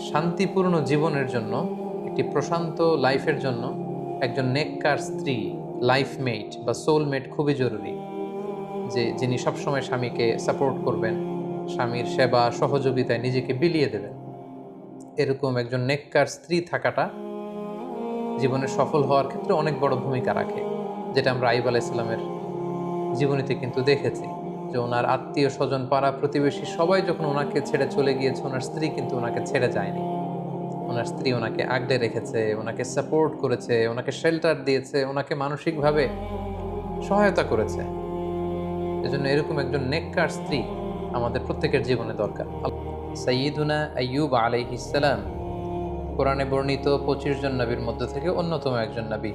শান্তিপূর্ণ জীবনের জন্য, একটি প্রশান্ত লাইফের জন্য একজন নেককার স্ত্রী, লাইফমেট বা সোলমেট খুবই জরুরি। যিনি সবসময় স্বামীকে সাপোর্ট করবেন, স্বামীর সেবা সহযোগিতায় নিজেকে বিলিয়ে দেবেন। এরকম একজন নেককার স্ত্রী থাকাটা জীবনে সফল হওয়ার ক্ষেত্রে অনেক বড় ভূমিকা রাখে, যেটা আমরা আইয়ুব আলাইহিস সালামের জীবনীতে কিন্তু দেখেছি। যে ওনার আত্মীয় স্বজন, পাড়া প্রতিবেশী সবাই যখন ওনাকে ছেড়ে চলে গিয়েছে, ওনার স্ত্রী কিন্তু ওনাকে ছেড়ে যায়নি। ওনার স্ত্রী ওনাকে আগলে রেখেছে, ওনাকে সাপোর্ট করেছে, ওনাকে শেল্টার দিয়েছে, ওনাকে মানসিকভাবে সহায়তা করেছে। এজন্য এরকম একজন নেককার স্ত্রী আমাদের প্রত্যেকের জীবনে দরকার। সাইয়্যিদুনা আইয়ুব আলাইহিস সালাম কোরআনে বর্ণিত 25 জন নবীর মধ্যে থেকে অন্যতম একজন নবী।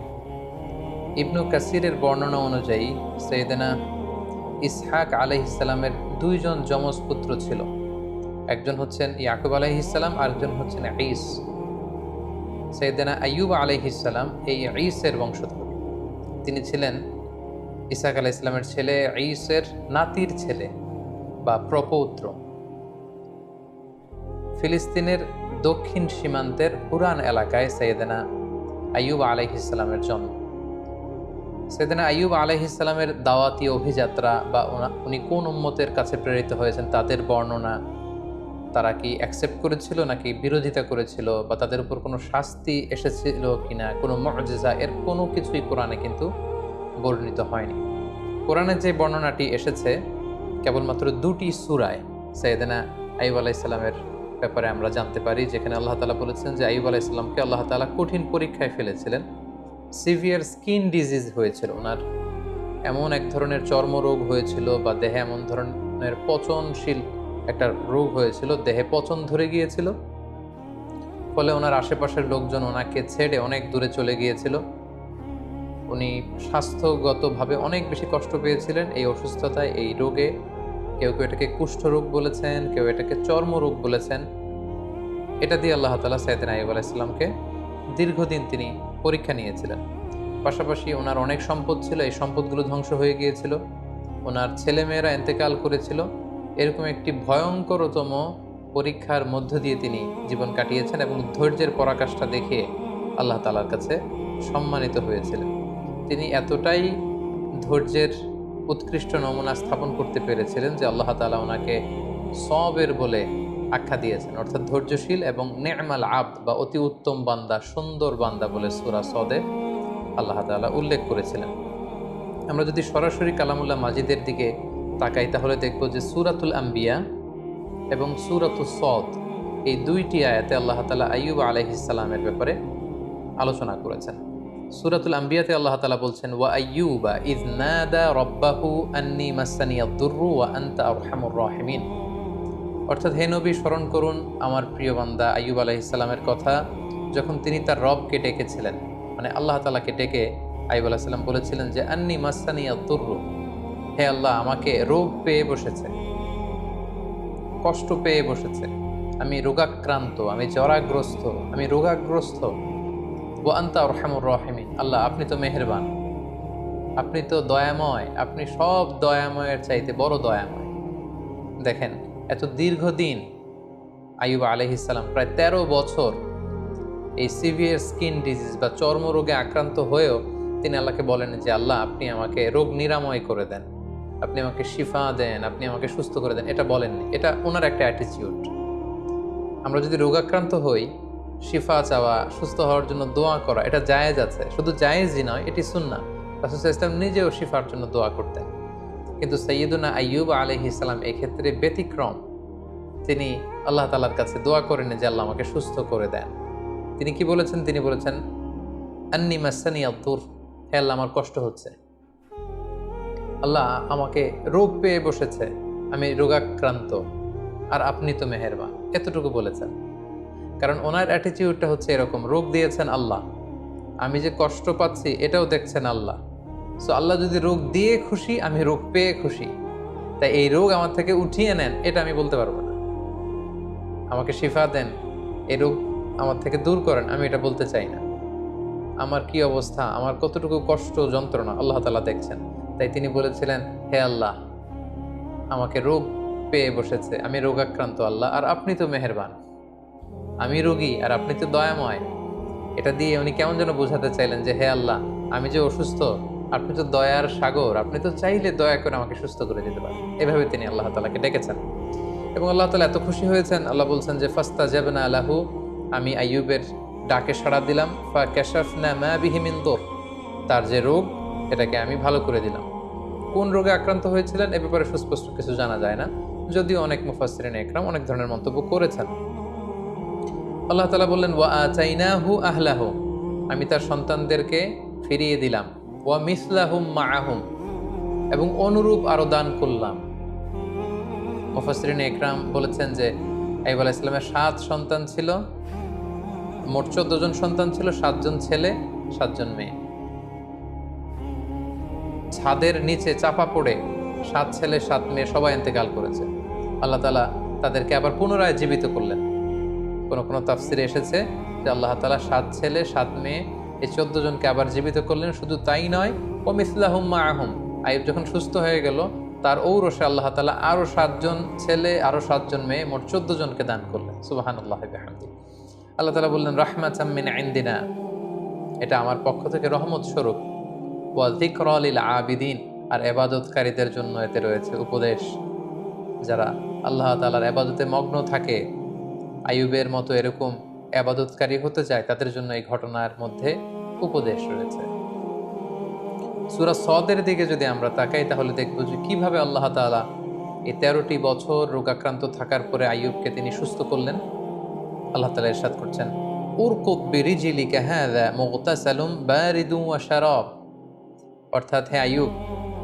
ইবনু কাসিরের বর্ণনা অনুযায়ী সাইয়েদনা ইসহাক আলাইহিস সালামের 2 জন যমজ পুত্র ছিল। একজন হচ্ছেন ইয়াকুব আলাইহিস সালাম, আরেকজন হচ্ছেন ঈস। সাইয়েদনা আইয়ুব আলাইহিস সালাম এই ঈসের বংশধর। তিনি ছিলেন ইসহাক আলাইহিস সালামের ছেলে, ঈসের নাতির ছেলে বা প্রপৌত্র। ফিলিস্তিনের দক্ষিণ সীমান্তের হুরান এলাকায় সাইয়েদনা আইয়ুব আলাইহিস সালামের জন্ম। সাইয়েদনা আইয়ুব আলাইহিস সালামের দাওয়াতি অভিযাত্রা বা উনি কোন উম্মতের কাছে প্রেরিত হয়েছেন তাদের বর্ণনা, তারা কি অ্যাকসেপ্ট করেছিল নাকি বিরোধিতা করেছিল, বা তাদের উপর কোনো শাস্তি এসেছিল কিনা, কোনো মুআজিজা, এর কোনো কিছুই কোরআনে কিন্তু বর্ণিত হয়নি। কোরআনে যে বর্ণনাটি এসেছে কেবলমাত্র 2টি সূরায় সাইয়েদনা আইয়ুব আলাইহিস সালামের ব্যাপারে আমরা জানতে পারি, যেখানে আল্লাহ তাআলা বলেছেন যে আইয়ুব আলাইহিস সালামকে আল্লাহ তাআলা কঠিন পরীক্ষায় ফেলেছিলেন। সিভিয়ার স্কিন ডিজিজ হয়েছিল ওনার, এমন এক ধরনের চর্মরোগ হয়েছিল বা দেহে এমন ধরনের পচনশীল একটা রোগ হয়েছিল, দেহে পচন ধরে গিয়েছিল। ফলে ওনার আশেপাশের লোকজন ওনাকে ছেড়ে অনেক দূরে চলে গিয়েছিল। উনি স্বাস্থ্যগতভাবে অনেক বেশি কষ্ট পেয়েছিলেন এই অসুস্থতায়, এই রোগে। কেউ কেউ এটাকে কুষ্ঠরোগ বলেছেন, কেউ এটাকে চর্মরোগ বলেছেন। এটা দিয়ে আল্লাহ তাআলা সাইয়েদনা আইয়ুব আলাইহিস সালামকে দীর্ঘদিন তিনি পরীক্ষা নিয়েছিলেন। পাশাপাশি ওনার অনেক সম্পদ ছিল, এই সম্পদগুলো ধ্বংস হয়ে গিয়েছিল, ওনার ছেলেমেয়েরা ইন্তেকাল করেছিল। এরকম একটি ভয়ঙ্করতম পরীক্ষার মধ্য দিয়ে তিনি জীবন কাটিয়েছেন এবং ধৈর্যের পরাকাষ্ঠা দেখিয়ে আল্লাহ তাআলার কাছে সম্মানিত হয়েছিলেন। তিনি এতটাই ধৈর্যের উৎকৃষ্ট নমুনা স্থাপন করতে পেরেছিলেন যে আল্লাহ তাআলা ওনাকে সবের বলে আখ্যা দিয়েছেন, অর্থাৎ ধৈর্যশীল এবং নে'মাল আবদ বা অতি উত্তম বান্দা, সুন্দর বান্দা বলে সূরা সদে আল্লাহ তাআলা উল্লেখ করেছিলেন। আমরা যদি সরাসরি কালামুল্লাহ মাজিদের দিকে তাকাই তাহলে দেখব যে সূরাতুল আম্বিয়া এবং সূরাতুস সদ, এই 2টি আয়াতে আল্লাহ তাআলা আইয়ুব আলাইহিস সালামের ব্যাপারে আলোচনা করেছেন। সূরাতুল আম্বিয়াতে আল্লাহ তাআলা বলছেন, ওয়া আইয়ুবা ইয নাদা রাব্বাহু আন্নী মাসসানিয়াদ দুররু ওয়া আনতা আরহামুর রাহিমিন। অর্থাৎ হে নবী, স্মরণ করুন আমার প্রিয় বান্দা আইয়ুব আলাইহিস সালামের কথা, যখন তিনি তার রবকে ডেকেছিলেন, মানে আল্লাহ তাআলাকে ডেকে আইয়ুব আলাইহিস সালাম বলেছিলেন যে আন্নী মাসসানিয়াদ দুররু, হে আল্লাহ, আমাকে রোগ পেয়ে বসেছে, কষ্ট পেয়ে বসেছে, আমি রোগাক্রান্ত, আমি জরাগ্রস্ত, আমি রোগাগ্রস্ত। ওয়া আনতা আরহামুর রাহিমিন, আল্লাহ আপনি তো মেহেরবান, আপনি তো দয়াময়, আপনি সব দয়াময়ের চাইতে বড় দয়াময়। দেখেন, এত দীর্ঘদিন আইয়ুব আলাইহিস সালাম প্রায় 13 বছর এই সিভিয়ার স্কিন ডিজিজ বা চর্মরোগে আক্রান্ত হয়েও তিনি আল্লাহকে বলেন যে আল্লাহ আপনি আমাকে রোগ নিরাময় করে দেন, আপনি আমাকে শিফা দেন, আপনি আমাকে সুস্থ করে দেন। এটা বলেননি, এটা ওনার একটা অ্যাটিটিউড। আমরা যদি রোগাক্রান্ত হই, শিফা চাওয়া, সুস্থ হওয়ার জন্য দোয়া করা, এটা জায়েজ আছে। শুধু জায়েজই নয়, এটি সুন্নাহ। রাসূল সাল্লাল্লাহু আলাইহি ওয়াসাল্লাম নিজেও শিফার জন্য দোয়া করতেন। কিন্তু সাইয়্যিদুনা আইয়ুব আলাইহিস সালাম এক্ষেত্রে ব্যতিক্রম। তিনি আল্লাহ তাআলার কাছে দোয়া করেন যে আল্লাহ আমাকে সুস্থ করে দেন। তিনি কি বলেছেন? তিনি বলেছেন আন্নী মাসসানিয়াদ দুর, হে আল্লাহ আমার কষ্ট হচ্ছে, আল্লাহ আমাকে রোগ পেয়ে বসেছে, আমি রোগাক্রান্ত, আর আপনি তো মেহেরবান। এতটুকু বলেছেন। কারণ ওনার অ্যাটিটিউডটা হচ্ছে এরকম, রোগ দিয়েছেন আল্লাহ, আমি যে কষ্ট পাচ্ছি এটাও দেখছেন আল্লাহ। সো আল্লাহ যদি রোগ দিয়ে খুশি, আমি রোগ পেয়ে খুশি, তাই এই রোগ আমার থেকে উঠিয়ে নেন এটা আমি বলতে পারবো না। আমাকে শিফা দেন, এই রোগ আমার থেকে দূর করেন, আমি এটা বলতে চাই না। আমার কি অবস্থা, আমার কতটুকু কষ্ট যন্ত্রণা আল্লাহ তাআলা দেখছেন। তাই তিনি বলেছিলেন, হে আল্লাহ আমাকে রোগ পেয়ে বসেছে, আমি রোগাক্রান্ত আল্লাহ, আর আপনি তো মেহেরবান। আমি রোগী আর আপনি তো দয়াময়। এটা দিয়ে উনি কেমন যেন বোঝাতে চাইলেন যে হে আল্লাহ, আমি যে অসুস্থ, আপনি তো দয়ার সাগর, আপনি তো চাইলে দয়া করে আমাকে সুস্থ করে দিতে পারেন। এভাবে তিনি আল্লাহ তাআলাকে ডেকেছেন এবং আল্লাহ তাআলা এত খুশি হয়েছেন। আল্লাহ বলছেন যে ফাস্তাজাবনা লাহু, আমি আইয়ুবের ডাকে সাড়া দিলাম। ফাকাশাফনা মা বিহি মিন দুর, তার যে রোগ এটাকে আমি ভালো করে দিলাম। কোন রোগে আক্রান্ত হয়েছিলেন এ ব্যাপারে সুস্পষ্ট কিছু জানা যায় না, যদিও অনেক মুফাসসিরিন ইকরাম অনেক ধরনের মন্তব্য করেছেন। আল্লাহ তাআলা বললেন ওয়া আতাইনাহু আহলাহু, আমি তার সন্তানদেরকে ফিরিয়ে দিলাম। ওয়া মিসলাহুম মাআহুম, এবং অনুরূপ আরো দান করলাম। মুফাসসিরিন ইকরাম বলেছেন যে আইয়ুব আলাইহিস সালামের 7 সন্তান ছিল, মোট 14 জন সন্তান ছিল, 7 জন ছেলে 7 জন মেয়ে। ছাদের নিচে চাপা পড়ে 7 ছেলে 7 মেয়ে সবাই ইন্তেকাল করেছে। আল্লাহ তাআলা তাদেরকে আবার পুনরায় জীবিত করলেন। কোন কোন তাফসিরে এসেছে যে আল্লাহ তাআলা 7 ছেলে 7 মেয়ে এই 14 জনকে আবার জীবিত করলেন। শুধু তাই নয়, ও মিসলাহুম মাআহুম, আইয়ুব যখন সুস্থ হয়ে গেল তার ঔরসে আল্লাহ তাআলা আরো 7 জন ছেলে আরো 7 জন মেয়ে মোট 14 জনকে দান করলেন। সুবহানাল্লাহি ওয়া বিহামদিহি। আল্লাহ তাআলা বললেন রাহমাতাম মিন ইনদিনা, এটা আমার পক্ষ থেকে রহমত স্বরূপ। ওয়া যিকরা লিল আবিদিন, আর ইবাদতকারীদের জন্য এতে রয়েছে উপদেশ। যারা আল্লাহ তাআলার ইবাদতে মগ্ন থাকে, আইয়ুবের মতো এরকম ইবাদতকারী হতে চায়, তাদের জন্য এই ঘটনার মধ্যে উপদেশ রয়েছে। সূরা সদের দিকে যদি আমরা তাকাই তাহলে দেখব যে কিভাবে আল্লাহ তাআলা এই 13টি বছর রোগাক্রান্ত থাকার পরে আইয়ুবকে তিনি সুস্থ করলেন। আল্লাহ তাআলা ইরশাদ করছেন উরকুব বিরিজলিকা হাযা মুগতাসালুম বারিদুন ওয়া শারাব, অর্থাৎ হে আইয়ুব,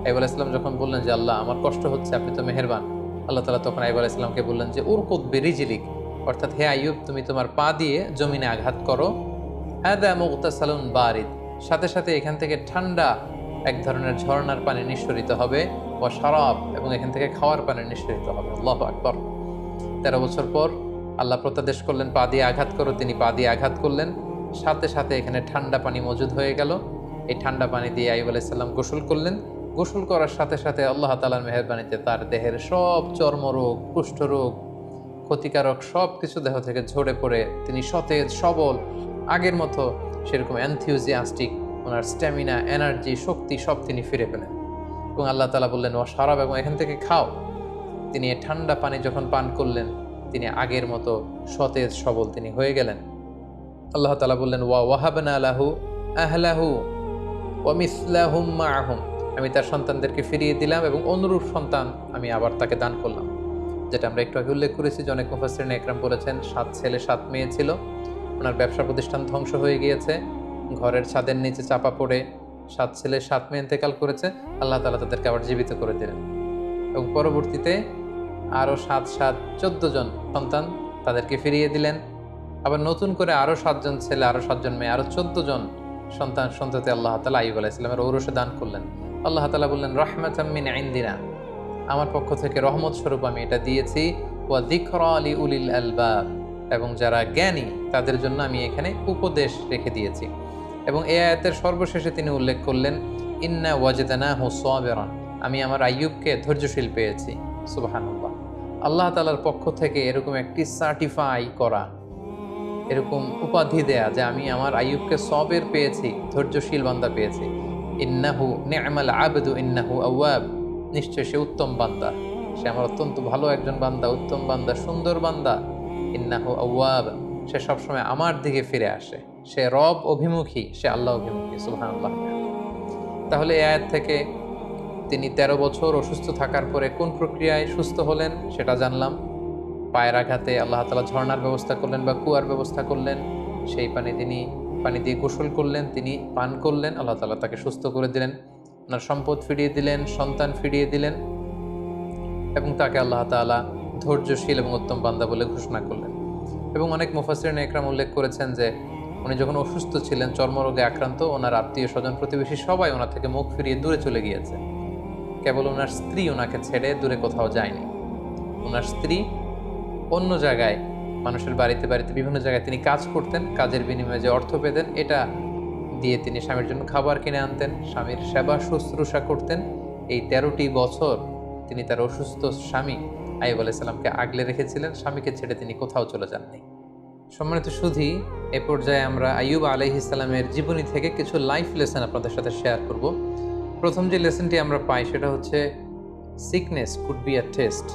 আইয়ুব আলাইহিস সালাম যখন বললেন যে আল্লাহ আমার কষ্ট হচ্ছে, আপনি তো মেহেরবান, আল্লাহ তাআলা তখন আইয়ুব আলাইহিস সালামকে বললেন যে উরকুব বিরিজলিক, অর্থাৎ হে আইয়ুব তুমি তোমার পা দিয়ে জমিনে আঘাত করো। হাযা মুগতাসালুন বারিদ, সাথে সাথে এখান থেকে ঠান্ডা এক ধরনের ঝর্ণার পানি নিঃসরিত হবে। ওয়া শারাব, এবং এখান থেকে খাওয়ার পানি নিঃসরিত হবে। আল্লাহু আকবার। 13 বছর পর আল্লাহ প্রত্যাদেশ করলেন পা দিয়ে আঘাত করো, তিনি পা দিয়ে আঘাত করলেন, সাথে সাথে এখানে ঠান্ডা পানি মজুদ হয়ে গেল। এই ঠান্ডা পানি দিয়ে আইয়ুব আলাইহিস সালাম গোসল করলেন। গোসল করার সাথে সাথে আল্লাহ তাআলার মেহেরবানিতে তার দেহের সব চর্মরোগ, কুষ্ঠরোগ, ক্ষতিকারক সব কিছু দেহ থেকে ঝরে পড়ে তিনি সতেজ সবল, আগের মতো সেরকম এনথিউজিয়াস্টিক, ওনার স্ট্যামিনা, এনার্জি, শক্তি সব তিনি ফিরে পেলেন। এবং আল্লাহ তাআলা বললেন ওয়া শারাব, এবং এখান থেকে খাও। তিনি এই ঠান্ডা পানি যখন পান করলেন তিনি আগের মতো সতেজ সবল তিনি হয়ে গেলেন। আল্লাহ তাআলা বললেন ওয়া ওয়াহাবনা লাহু আহলাহু ওয়া মিসলাহুম মাআহুম, আমি তার সন্তানদেরকে ফিরিয়ে দিলাম এবং অনুরূপ সন্তান আমি আবার তাকে দান করলাম। যেটা আমরা একটু আগে উল্লেখ করেছি যে অনেক মুফাসসিরিন ইকরাম বলেছেন 7 ছেলে 7 মেয়ে ছিল, ওনার ব্যবসা প্রতিষ্ঠান ধ্বংস হয়ে গিয়েছে, ঘরের ছাদের নিচে চাপা পড়ে 7 ছেলে 7 মেয়ে ইন্তেকাল করেছে। আল্লাহ তাআলা তাদেরকে আবার জীবিত করে দিলেন এবং পরবর্তীতে আরো 7 7 14 জন সন্তান তাদেরকে ফিরিয়ে দিলেন। আবার নতুন করে আরো 7 জন ছেলে, আরো 7 জন মেয়ে, আরো 14 জন সন্তান সন্ততি আল্লাহ তাআলা আইয়ুব আলাইহিস সালামের ঔরসে দান করলেন। আল্লাহ তাআলা বললেন রাহমাতাম মিন ইনদিনা, আমার পক্ষ থেকে রহমত স্বরূপ আমি এটা দিয়েছি। ওয়া যিকরা লিউলিল আলবাব, এবং যারা জ্ঞানী তাদের জন্য আমি এখানে উপদেশ রেখে দিয়েছি। এবং এই আয়াতের সর্বশেষে তিনি উল্লেখ করলেন ইন্না ওয়াজদানাহু সাবিরান, আমি আমার আইয়ুবকে ধৈর্যশীল পেয়েছি। সুবহানাল্লাহ। আল্লাহ তাআলার পক্ষ থেকে এরকম একটি সার্টিফাই করা, এরকম উপাধি দেয়া যে আমি আমার আইয়ুবকে সবের পেয়েছি, ধৈর্যশীল বান্দা পেয়েছি। ইন্নাহু নি'মাল আবদু ইন্নাহু আওয়াব, নিশ্চয় সে উত্তম বান্দা, সে আমার অত্যন্ত ভালো একজন বান্দা, উত্তম বান্দা, সুন্দর বান্দা। ইন্নাহু আওয়াব, সে সবসময় আমার দিকে ফিরে আসে, সে রব অভিমুখী, সে আল্লাহ অভিমুখী। সুবহানাল্লাহ। তাহলে এই আয়াত থেকে তিনি 13 বছর অসুস্থ থাকার পরে কোন প্রক্রিয়ায় সুস্থ হলেন সেটা জানলাম। পায়ের আঘাতে আল্লাহ তাআলা ঝর্ণার ব্যবস্থা করলেন বা কুয়ার ব্যবস্থা করলেন, সেই পানি দিয়ে গোসল করলেন, তিনি পান করলেন, আল্লাহ তাআলা তাকে সুস্থ করে দিলেন, ওনার সম্পদ ফিরিয়ে দিলেন, সন্তান ফিরিয়ে দিলেন এবং তাকে আল্লাহ তাআলা ধৈর্যশীল এবং উত্তম বান্দা বলে ঘোষণা করলেন। এবং অনেক মুফাসসিরিন ইকরাম উল্লেখ করেছেন যে উনি যখন অসুস্থ ছিলেন, চর্মরোগে আক্রান্ত, ওনার আত্মীয় স্বজন প্রতিবেশী সবাই ওনার থেকে মুখ ফিরিয়ে দূরে চলে গিয়েছে। কেবল ওনার স্ত্রী ওনাকে ছেড়ে দূরে কোথাও যায়নি। ওনার স্ত্রী অন্য জায়গায়, মানুষের বাড়িতে বাড়িতে বিভিন্ন জায়গায় তিনি কাজ করতেন, কাজের বিনিময়ে যে অর্থ পেতেন এটা দিয়ে তিনি স্বামীর জন্য খাবার কিনে আনতেন, স্বামীর সেবা শুশ্রূষা করতেন। এই 13টি বছর তিনি তার অসুস্থ স্বামী আইয়ুব আলাইহিস সালামকে আগলে রেখেছিলেন, স্বামীকে ছেড়ে তিনি কোথাও চলে যাননি। সম্মানিত সুধী, এ পর্যায়ে আমরা আইয়ুব আলাইহিস সালামের জীবনী থেকে কিছু লাইফ লেসন আপনাদের সাথে শেয়ার করব। প্রথম যে লেসনটি আমরা পাই সেটা হচ্ছে sickness could be a test.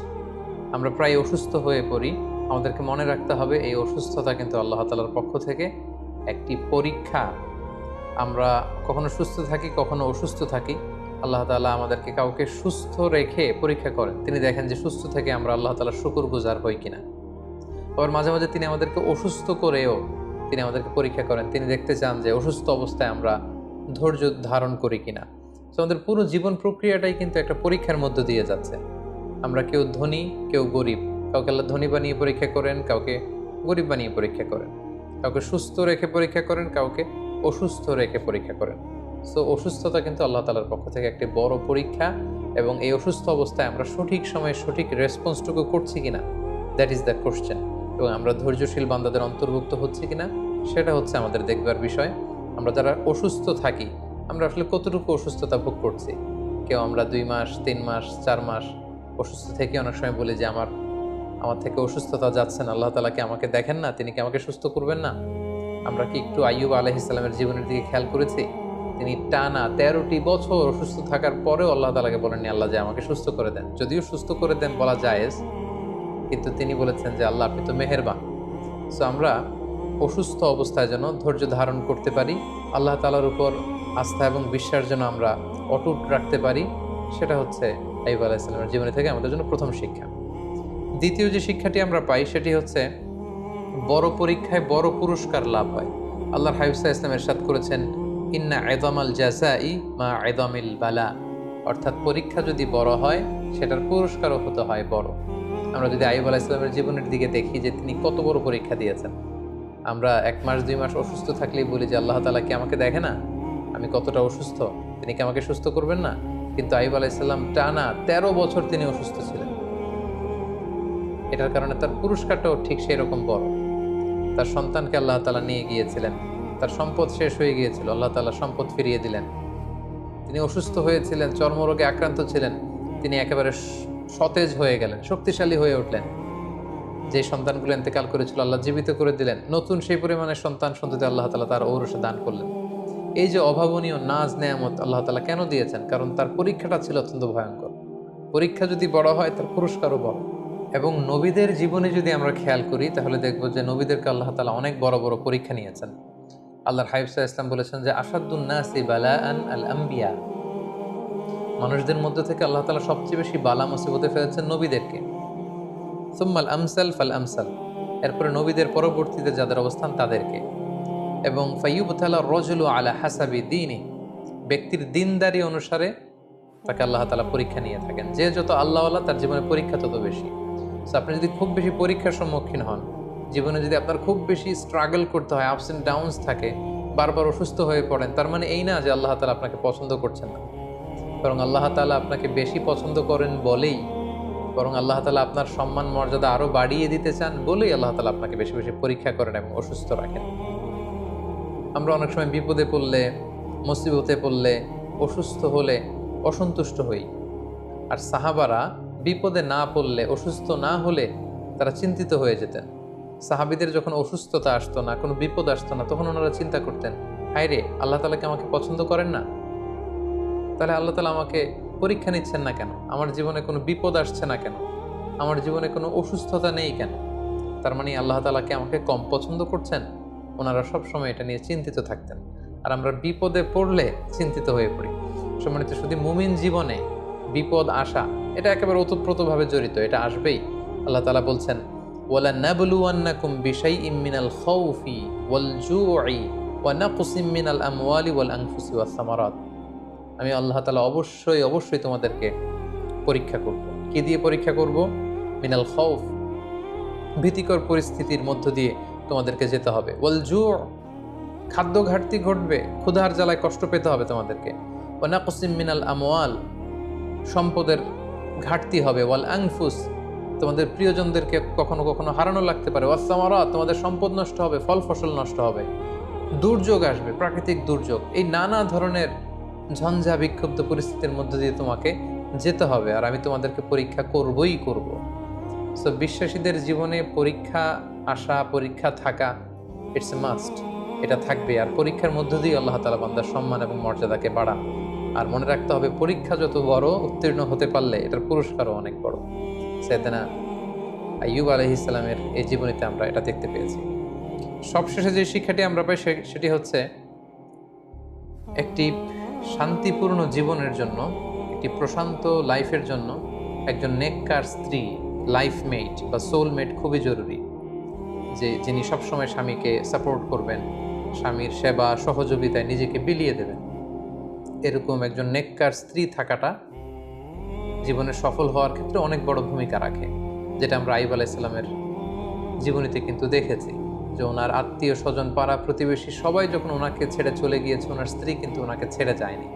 আমরা প্রায় অসুস্থ হয়ে পড়ি, আমাদেরকে মনে রাখতে হবে এই অসুস্থতা কিন্তু আল্লাহ তাআলার পক্ষ থেকে একটি পরীক্ষা। আমরা কখনো সুস্থ থাকি, কখনো অসুস্থ থাকি। আল্লাহ তাআলা আমাদেরকে কাউকে সুস্থ রেখে পরীক্ষা করেন, তিনি দেখেন যে সুস্থ থেকে আমরা আল্লাহ তাআলার শুকরগুজার হই কিনা। আবার মাঝে মাঝে তিনি আমাদেরকে অসুস্থ করেও তিনি আমাদেরকে পরীক্ষা করেন, তিনি দেখতে চান যে অসুস্থ অবস্থায় আমরা ধৈর্য ধারণ করি কিনা। তো আমাদের পুরো জীবন প্রক্রিয়াটাই কিন্তু একটা পরীক্ষার মধ্য দিয়ে যাচ্ছে। আমরা কেউ ধনী, কেউ গরিব, কাউকে আল্লাহ ধনী বানিয়ে পরীক্ষা করেন, কাউকে গরিব বানিয়ে পরীক্ষা করেন, কাউকে সুস্থ রেখে পরীক্ষা করেন, কাউকে অসুস্থ রেখে পরীক্ষা করেন। সো অসুস্থতা কিন্তু আল্লাহ তাআলার পক্ষ থেকে একটি বড় পরীক্ষা, এবং এই অসুস্থ অবস্থায় আমরা সঠিক সময়ে সঠিক রেসপন্সটুকু করছি কিনা, দ্যাট ইজ দ্য কোশ্চেন। এবং আমরা ধৈর্যশীল বান্দাদের অন্তর্ভুক্ত হচ্ছে কিনা সেটা হচ্ছে আমাদের দেখবার বিষয়। আমরা যারা অসুস্থ থাকি, আমরা আসলে কতটুকু অসুস্থতা ভোগ করছি। কেউ আমরা 2 মাস, 3 মাস, 4 মাস অসুস্থ থেকে অনেক সময় বলি যে আমার থেকে অসুস্থতা যাচ্ছে না, আল্লাহ তাআলা কি আমাকে দেখেন না, তিনি কি আমাকে সুস্থ করবেন না? আমরা কি একটু আইয়ুব আলাইহিস সালামের জীবনের দিকে খেয়াল করেছি? তিনি টানা 13টি বছর অসুস্থ থাকার পরেও আল্লাহ তাআলাকে বলেননি আল্লাহ যে আমাকে সুস্থ করে দেন। যদিও সুস্থ করে দেন বলা জায়েজ, কিন্তু তিনি বলেছেন যে আল্লাহ আপনি তো মেহেরবান। সো আমরা অসুস্থ অবস্থায় যেন ধৈর্য ধারণ করতে পারি, আল্লাহ তাআলার উপর আস্থা এবং বিশ্বাস যেন আমরা অটুট রাখতে পারি, সেটা হচ্ছে আইয়ুব আলাইহিস সালামের জীবনী থেকে আমাদের জন্য প্রথম শিক্ষা। দ্বিতীয় যে শিক্ষাটি আমরা পাই সেটি হচ্ছে বড় পরীক্ষায় বড় পুরস্কার লাভ হয়। আল্লাহর হাবিব সাল্লাল্লাহু আলাইহি ওয়াসাল্লাম ইরশাদ করেছেন, ইন্না ইযামাল জাযাই মা ইযামিল বালা। অর্থাৎ পরীক্ষা যদি বড় হয় সেটার পুরস্কারও হতে হয় বড়। আমরা যদি আইয়ুব আলাইহিস সালামের জীবনের দিকে দেখি যে তিনি কত বড় পরীক্ষা দিয়েছেন। আমরা 1 মাস 2 মাস অসুস্থ থাকলেই বলি যে আল্লাহ তাআলা কি আমাকে দেখে না, আমি কতটা অসুস্থ, তিনি কি আমাকে সুস্থ করবেন না? কিন্তু আইয়ুব আলাইহিস সালাম টানা 13 বছর তিনি অসুস্থ ছিলেন। এটার কারণে তার পুরস্কারটাও ঠিক সেই রকম বড়। তার সন্তানকে আল্লাহ তাআলা নিয়ে গিয়েছিলেন, তার সম্পদ শেষ হয়ে গিয়েছিল, আল্লাহ তাআলা সম্পদ ফিরিয়ে দিলেন। তিনি অসুস্থ হয়েছিলেন, চর্মরোগে আক্রান্ত ছিলেন, তিনি একেবারে সতেজ হয়ে গেলেন, শক্তিশালী হয়ে উঠলেন। যে সন্তানগুলো ইন্তেকাল করেছিল আল্লাহ জীবিত করে দিলেন, নতুন সেই পরিমাণের সন্তান সন্ততি আল্লাহ তাআলা তার ঔরসে দান করলেন। এই যে অভাবনীয় নাজ নেয়ামত আল্লাহ তাআলা কেন দিয়েছেন? কারণ তার পরীক্ষাটা ছিল অত্যন্ত ভয়ঙ্কর। পরীক্ষা যদি বড় হয় তার পুরস্কারও বড়। এবং নবীদের জীবনে যদি আমরা খেয়াল করি তাহলে দেখব যে নবীদেরকে আল্লাহ তাআলা অনেক বড় বড় পরীক্ষা নিয়েছেন। আল্লাহর হাবিব সাল্লাল্লাহু আলাইহি ওয়াসাল্লাম বলেছেন যে আশাদ্দুন নাসি বালাআন আল আম্বিয়া। মানুষদের মধ্যে থেকে আল্লাহ তাআলা সবচেয়ে বেশি বালা মুসিবতে ফেলেছেন নবীদেরকে। সুম্মাল আমসাল ফাল আমসাল, এরপরে নবীদের পরবর্তীতে যাদের অবস্থান তাদেরকে। এবং ফাইয়ুবতালা রাজুলু আলা হাসাবি দীনি, ব্যক্তির দিনদারি অনুসারে তাকে আল্লাহ তাআলা পরীক্ষা নিয়ে থাকেন। যে যত আল্লাহওয়ালা তার জীবনে পরীক্ষা তত বেশি। সো আপনি যদি খুব বেশি পরীক্ষার সম্মুখীন হন, জীবনে যদি আপনার খুব বেশি স্ট্রাগল করতে হয়, আপস এন্ড ডাউনস থাকে, বারবার অসুস্থ হয়ে পড়েন, তার মানে এই না যে আল্লাহ তাআলা আপনাকে পছন্দ করছেন না, বরং আল্লাহ তাআলা আপনাকে বেশি পছন্দ করেন বলেই, বরং আল্লাহ তাআলা আপনার সম্মান মর্যাদা আরো বাড়িয়ে দিতে চান বলেই আল্লাহ তাআলা আপনাকে বেশি বেশি পরীক্ষা করেন এবং অসুস্থ রাখেন। আমরা অনেক সময় বিপদে পড়লে, মুসিবতে পড়লে, অসুস্থ হলে অসন্তুষ্ট হই। আর সাহাবারা বিপদে না পড়লে, অসুস্থ না হলে তারা চিন্তিত হয়ে যেতেন। সাহাবীদের যখন অসুস্থতা আসতো না, কোনো বিপদ আসতো না, তখন ওনারা চিন্তা করতেন, হায় রে, আল্লাহ তাআলা কি আমাকে পছন্দ করেন না? তাহলে আল্লাহ তাআলা আমাকে পরীক্ষা নিচ্ছেন না কেন? আমার জীবনে কোনো বিপদ আসছে না কেন? আমার জীবনে কোনো অসুস্থতা নেই কেন? তার মানে আল্লাহ তাআলা কি আমাকে কম পছন্দ করছেন? ওনারা সবসময় এটা নিয়ে চিন্তিত থাকতেন। আর আমরা বিপদে পড়লে চিন্তিত হয়ে পড়ি। সম্মানিত শুধু মুমিন জীবনে বিপদ আসা এটা একেবারে ওতপ্রোতভাবে জড়িত, এটা আসবেই। আল্লাহ তাআলা বলছেন, ওয়ালা নাবলুওয়ান্নাকুম বিশাইইম মিনাল খাউফি ওয়াল জুই ওয়া নাকসিম মিনাল আমওয়ালি ওয়াল আনফুসি ওয়াস সামারাত। আমি আল্লাহ তাআলা অবশ্যই অবশ্যই তোমাদেরকে পরীক্ষা করব। কি দিয়ে পরীক্ষা করব? মিনাল খাউফ, ভীতিকর পরিস্থিতির মধ্য দিয়ে তোমাদেরকে যেতে হবে। ওয়াল জু, খাদ্য ঘাটতি ঘটবে, ক্ষুধার জ্বালায় কষ্ট পেতে হবে তোমাদেরকে। ওয়া নাকসিম মিনাল আমওয়াল, সম্পদের ঘাটতি হবে। ওয়াল আনফুস, তোমাদের প্রিয়জনদেরকে কখনো কখনো হারানো লাগতে পারে। ওয়াস সামারাত, তোমাদের সম্পদ নষ্ট হবে, ফল ফসল নষ্ট হবে, দুর্যোগ আসবে, প্রাকৃতিক দুর্যোগ। এই নানা ধরনের ঝঞ্ঝা বিক্ষুব্ধ পরিস্থিতির মধ্যে দিয়ে তোমাকে যেতে হবে, আর আমি তোমাদেরকে পরীক্ষা করবই করব। সো বিশ্বাসীদের জীবনে পরীক্ষা আসা, পরীক্ষা থাকা, ইটস এ মাস্ট। এটা থাকবে। আর পরীক্ষার মধ্য দিয়ে আল্লাহ তাআলা বান্দার সম্মান এবং মর্যাদাকে বাড়ান। আর মনে রাখতে হবে, পরীক্ষা যত বড়, উত্তীর্ণ হতে পারলে এটার পুরস্কারও অনেক বড়। সাইয়েদনা আইয়ুব আলাইহিস সালামের এই জীবনীতে আমরা এটা দেখতে পেয়েছি। সবশেষে যে শিক্ষাটি আমরা পাই সেটি হচ্ছে, একটি শান্তিপূর্ণ জীবনের জন্য, একটি প্রশান্ত লাইফের জন্য একজন নেককার স্ত্রী, লাইফমেট বা সোলমেট খুবই জরুরি। যিনি সবসময় স্বামীকে সাপোর্ট করবেন, স্বামীর সেবা সহযোগিতায় নিজেকে বিলিয়ে দেবেন। এরকম একজন নেককার স্ত্রী থাকাটা জীবনে সফল হওয়ার ক্ষেত্রে অনেক বড় ভূমিকা রাখে, যেটা আমরা আইয়ুব আলাইহিস সালামের জীবনীতে কিন্তু দেখেছি। যে ওনার আত্মীয় স্বজন, পাড়া প্রতিবেশী সবাই যখন ওনাকে ছেড়ে চলে গিয়েছে, ওনার স্ত্রী কিন্তু ওনাকে ছেড়ে যায়নি।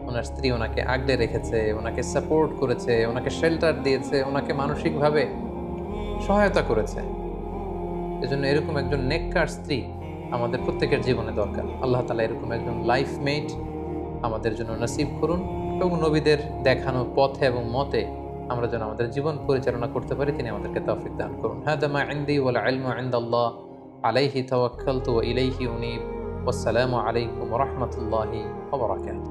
ওনার স্ত্রী ওনাকে আগলে রেখেছে, ওনাকে সাপোর্ট করেছে, ওনাকে শেল্টার দিয়েছে, ওনাকে মানসিকভাবে সহায়তা করেছে। এজন্য এরকম একজন নেককার স্ত্রী আমাদের প্রত্যেকের জীবনে দরকার। আল্লাহ তাআলা এরকম একজন লাইফমেট আমাদের জন্য নসিব করুন, এবং নবীদের দেখানো পথে এবং মতে আমরা যেন আমাদের জীবন পরিচালনা করতে পারি, তিনি আমাদেরকে তৌফিক দান করুন। হাদা মা ইনদি ওয়াল ইলমু ইনদাল্লাহ, আলাইহি তাওয়াক্কালতু ওয়া ইলাইহি উনীব। ওয়াসসালামু আলাইকুম ওয়া রাহমাতুল্লাহি ওয়া বারাকাতুহু।